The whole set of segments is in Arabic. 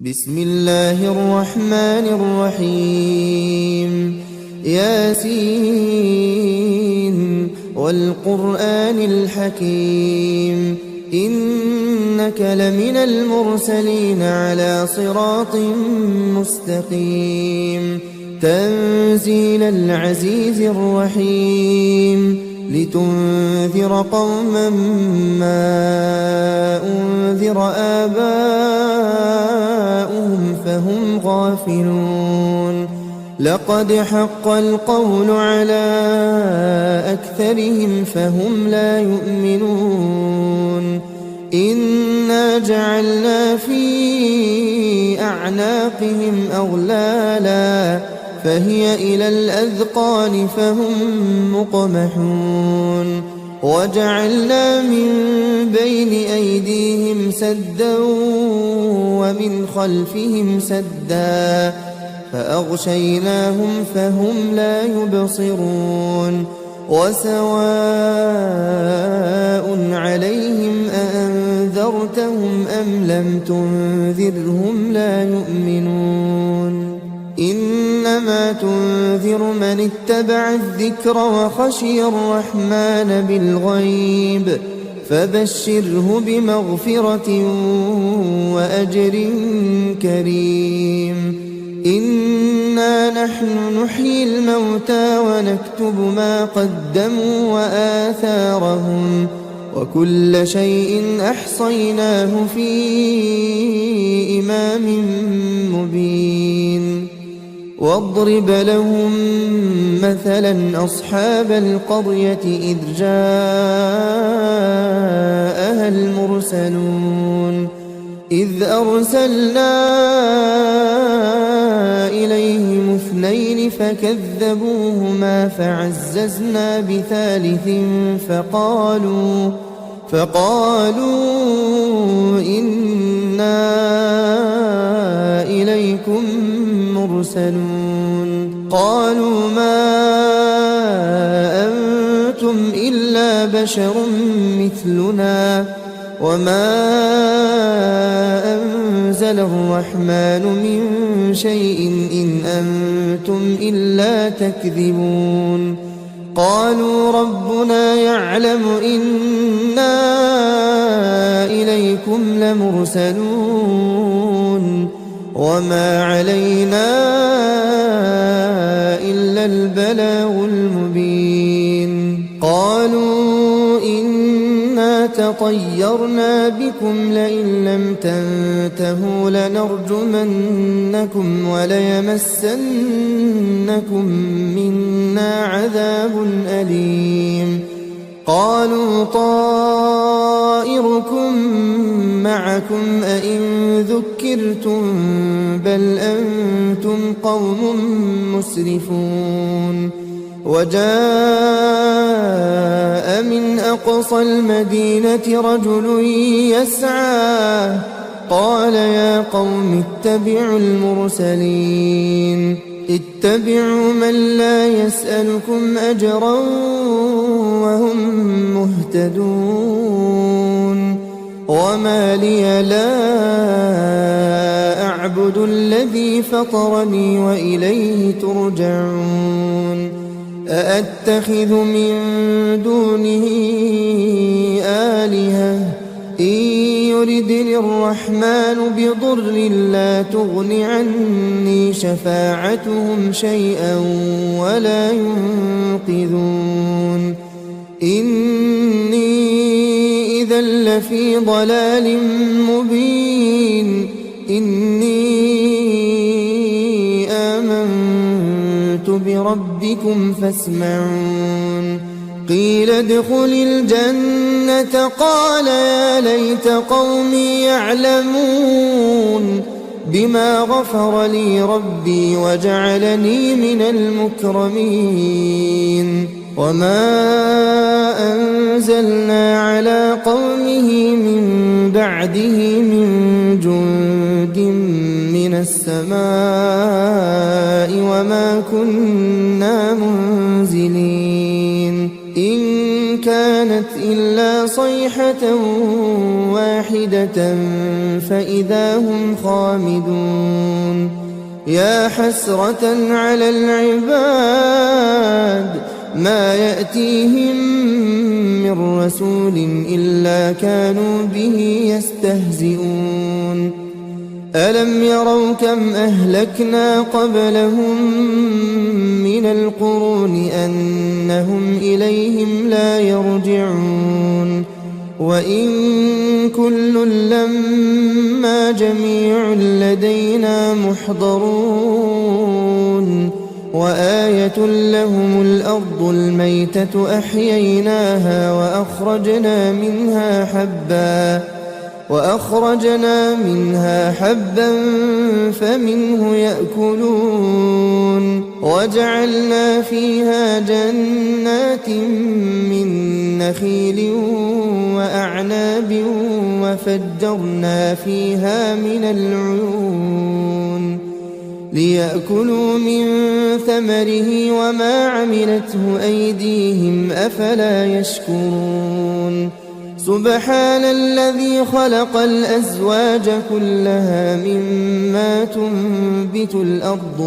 بسم الله الرحمن الرحيم ياسين والقرآن الحكيم إنك لمن المرسلين على صراط مستقيم تنزيل العزيز الرحيم لتنذر قوما ما أنذر آباؤهم فهم غافلون لقد حق القول على أكثرهم فهم لا يؤمنون إنا جعلنا في أعناقهم أغلالا فهي إلى الأذقان فهم مقمحون وجعلنا من بين أيديهم سدا ومن خلفهم سدا فأغشيناهم فهم لا يبصرون وسواء عليهم أأنذرتهم أم لم تنذرهم لا يؤمنون إنما تنذر من اتبع الذكر وخشي الرحمن بالغيب فبشره بمغفرة وأجر كريم إنا نحن نحيي الموتى ونكتب ما قدموا وآثارهم وكل شيء أحصيناه في إمام مبين واضرب لهم مثلا أصحاب القرية إذ جاءها المرسلون إذ أرسلنا إليهم اثنين فكذبوهما فعززنا بثالث فقالوا إنا إليكم مرسلون قالوا ما أنتم إلا بشر مثلنا وما أنزل الرحمن من شيء إن أنتم إلا تكذبون قالوا ربنا يعلم إنا إليكم لمرسلون وما علينا إلا البلاغ المبين قالوا إنا تطيرنا بكم لئن لم تنتهوا لنرجمنكم وليمسنكم منا عذاب أليم قالوا طائركم معكم أئن ذكرتم بل أنتم قوم مسرفون وجاء من أقصى المدينة رجل يسعى قال يا قوم اتبعوا المرسلين اتبعوا من لا يسألكم أجرا وهم مهتدون وما لي لا أعبد الذي فطرني وإليه ترجعون أأتخذ من دونه آلهة إن يردني الرحمن بضر لا تغن عني شفاعتهم شيئا ولا ينقذون إني إذا لفي ضلال مبين إني آمنت بربكم فاسمعون قيل ادخل الجنة قال يا ليت قومي يعلمون بما غفر لي ربي وجعلني من المكرمين وما أنزلنا على قومه من بعده من جند من السماء وما كنا منزلين إن كانت إلا صيحة واحدة فإذا هم خامدون يا حسرة على العباد ما يأتيهم من رسول إلا كانوا به يستهزئون ألم يروا كم أهلكنا قبلهم من القرون أنهم إليهم لا يرجعون وإن كل لما جميع لدينا محضرون وآية لهم الأرض الميتة أحييناها وأخرجنا منها حبا فمنه يأكلون وجعلنا فيها جنات من نخيل وأعناب وفجرنا فيها من العيون ليأكلوا من ثمره وما عملته أيديهم أفلا يشكرون سبحان الذي خلق الأزواج كلها مما تنبت الأرض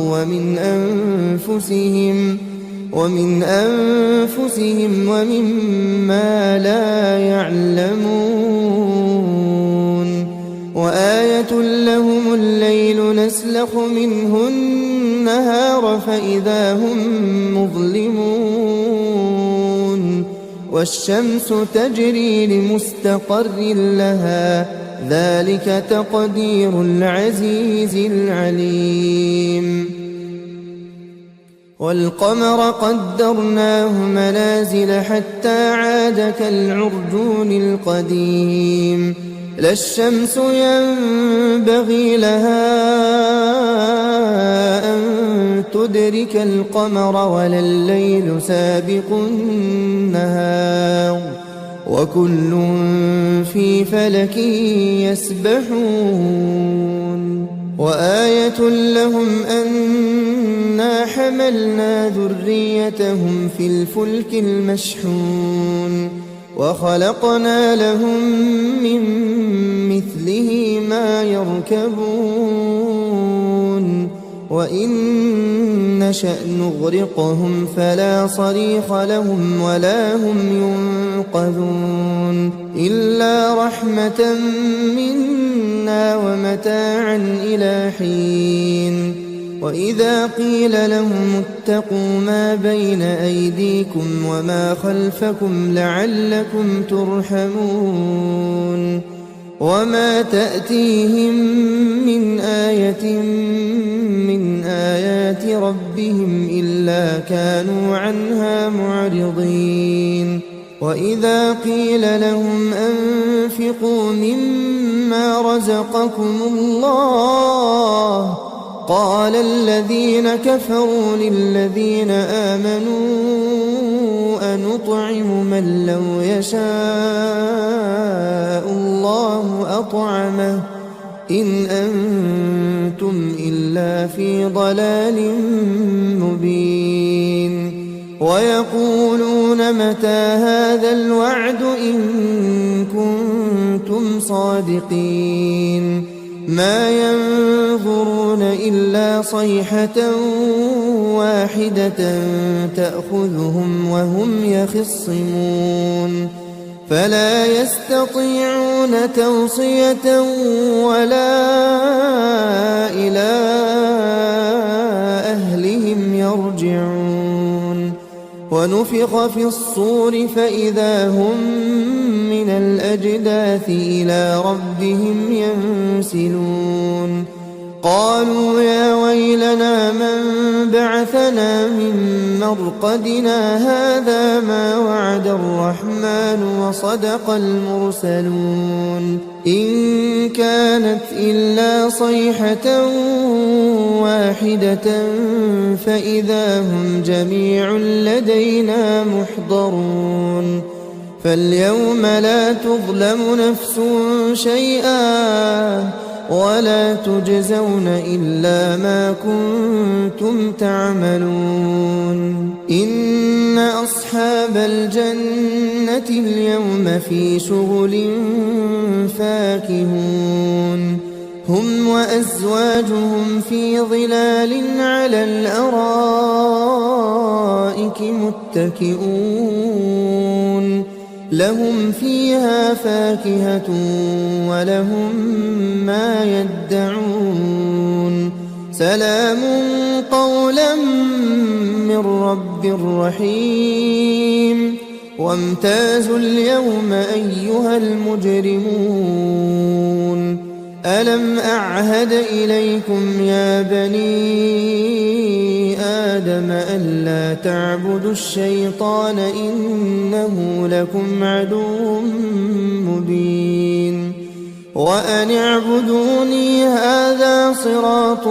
ومن أنفسهم ومما لا يعلمون وآية لهم الليل نسلخ منه النهار فإذا هم مظلمون والشمس تجري لمستقر لها ذلك تقدير العزيز العليم والقمر قدرناه منازل حتى عاد كالعرجون القديم لا الشمس ينبغي لها أن تدرك القمر ولا الليل سابق النهار وكل في فلك يسبحون وآية لهم أنا حملنا ذريتهم في الفلك المشحون وخلقنا لهم من مثله ما يركبون وإن نشأ نغرقهم فلا صريخ لهم ولا هم ينقذون إلا رحمة منا ومتاعا إلى حين وإذا قيل لهم اتقوا ما بين أيديكم وما خلفكم لعلكم ترحمون وما تأتيهم من آية من آيات ربهم إلا كانوا عنها معرضين وإذا قيل لهم أنفقوا مما رزقكم الله قال الذين كفروا للذين آمنوا أنطعم من لو يشاء الله أطعمه إن أنتم إلا في ضلال مبين ويقولون متى هذا الوعد إن كنتم صادقين ما ينظرون إلا صيحة واحدة تأخذهم وهم يخصمون فلا يستطيعون توصية ولا إلى أهلهم يرجعون ونفخ في الصور فإذا هم من الأجداث إلى ربهم ينسلون قالوا يا ويلنا من بعثنا من مرقدنا هذا ما وعد الرحمن وصدق المرسلون إن كانت إلا صيحة واحدة فإذا هم جميع لدينا محضرون فاليوم لا تظلم نفس شيئا ولا تجزون إلا ما كنتم تعملون إن أصحاب الجنة اليوم في شغل فاكهون هم وأزواجهم في ظلال على الأرائك متكئون لهم فيها فاكهة ولهم ما يدعون سلام قولا من رب رحيم وامتازوا اليوم أيها المجرمون ألم أعهد إليكم يا بني آدم ألا تعبدوا الشيطان إنه لكم عدو مبين وأن اعبدوني هذا صراط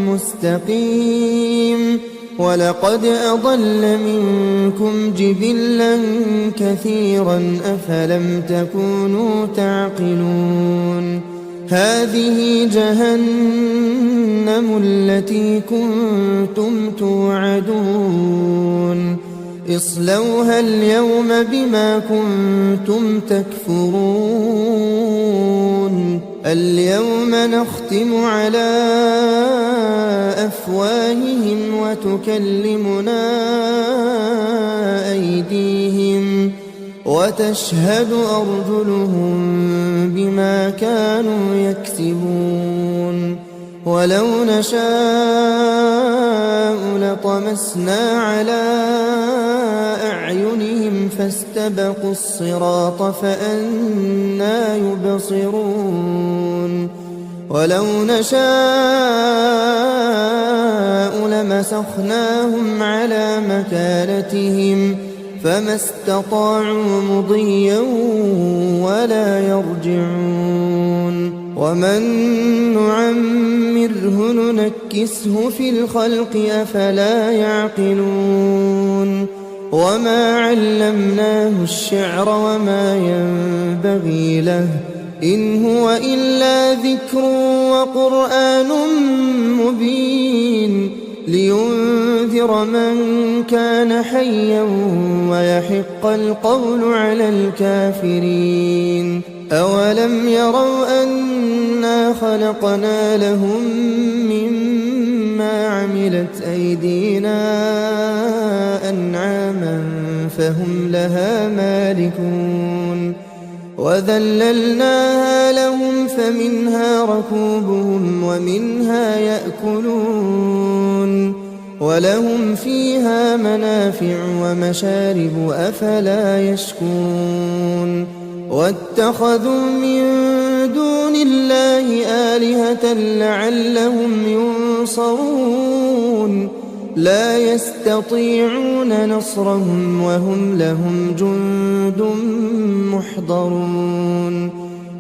مستقيم ولقد أضل منكم جبلا كثيرا أفلم تكونوا تعقلون هذه جهنم التي كنتم توعدون اصلوها اليوم بما كنتم تكفرون اليوم نختم على أفواههم وتكلمنا أيديهم وتشهد أرجلهم بما كانوا يكسبون ولو نشاء لطمسنا على أعينهم فاستبقوا الصراط فأنى يبصرون ولو نشاء لمسخناهم على مكانتهم فما استطاعوا مضيا ولا يرجعون ومن نعمره ننكسه في الخلق أفلا يعقلون وما علمناه الشعر وما ينبغي له إن هو إلا ذكر وقرآن مبين لينذر من كان حيا ويحق القول على الكافرين أولم يروا أنا خلقنا لهم مما عملت أيدينا أنعاما فهم لها مالكون وذللناها لهم فمنها ركوبهم ومنها يأكلون ولهم فيها منافع ومشارب أفلا يشكون واتخذوا من دون الله آلهة لعلهم ينصرون لا يستطيعون نصرهم وهم لهم جند محضرون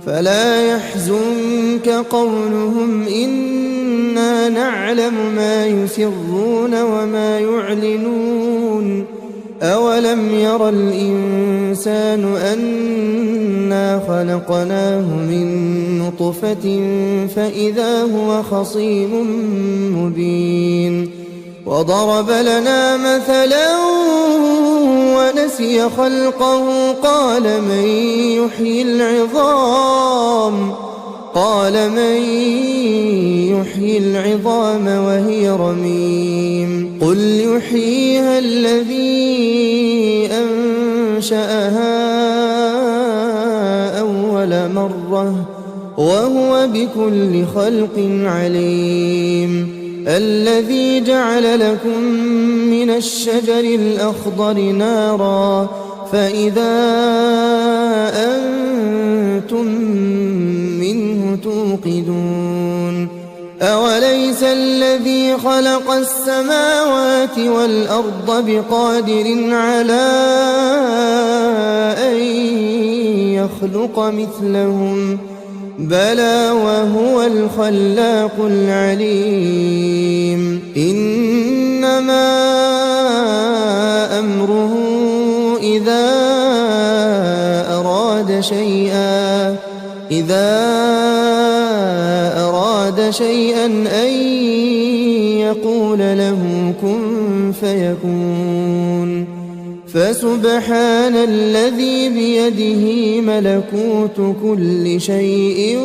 فلا يحزنك قولهم إنا نعلم ما يسرون وما يعلنون أولم ير الإنسان أنا خلقناه من نطفة فإذا هو خصيم مبين وضرب لنا مثلا ونسي خلقه قال من يحيي العظام وهي رميم قل يحييها الذي أنشأها أول مرة وهو بكل خلق عليم الذي جعل لكم من الشجر الأخضر نارا فإذا أنتم منه توقدون أوليس الذي خلق السماوات والأرض بقادر على أن يخلق مثلهم بلى وهو الخلاق العليم إنما أمره إذا أراد أراد شيئا أن يقول له كن فيكون فسبحان الذي بيده ملكوت كل شيء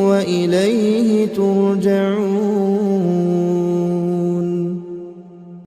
وإليه ترجعون